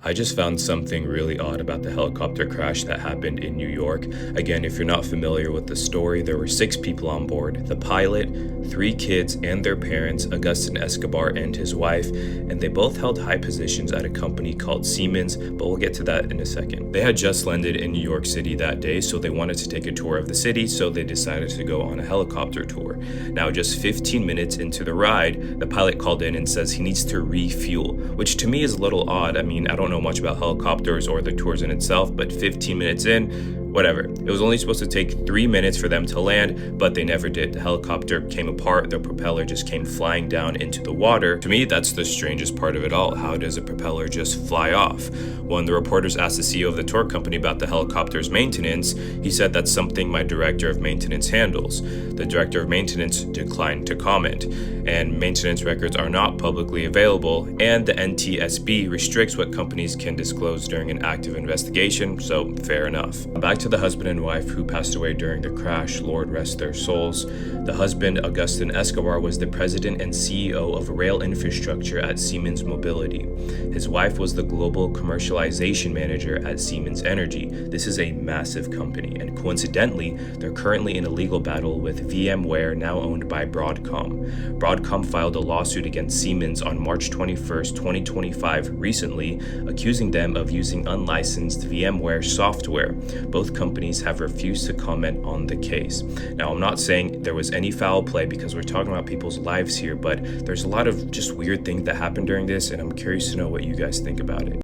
I just found something really odd about the helicopter crash that happened in New York. Again, if you're not familiar with the story, there were six people on board: the pilot, three kids, and their parents, Agustin Escobar and his wife, and they both held high positions at a company called Siemens, but we'll get to that in a second. They had just landed in New York City that day, so they wanted to take a tour of the city, so they decided to go on a helicopter tour. Now, just 15 minutes into the ride, the pilot called in and says he needs to refuel, which to me is a little odd. I mean, I don't know much about helicopters or the tours in itself, but 15 minutes in, whatever. It was only supposed to take 3 minutes for them to land, but they never did. The helicopter came apart, the propeller just came flying down into the water. To me, that's the strangest part of it all. How does a propeller just fly off? When the reporters asked the CEO of the tour company about the helicopter's maintenance, he said that's something my director of maintenance handles. The director of maintenance declined to comment, and maintenance records are not publicly available, and the NTSB restricts what companies can disclose during an active investigation, so fair enough. Back to the husband and wife who passed away during the crash, Lord rest their souls. The husband, Agustin Escobar, was the president and CEO of rail infrastructure at Siemens Mobility. His wife was the global commercialization manager at Siemens Energy. This is a massive company, and coincidentally, they're currently in a legal battle with VMware, now owned by Broadcom. Broadcom filed a lawsuit against Siemens on March 21st, 2025, recently, accusing them of using unlicensed VMware software. Both companies have refused to comment on the case. Now, I'm not saying there was any foul play because we're talking about people's lives here, but there's a lot of just weird things that happened during this, and I'm curious to know what you guys think about it.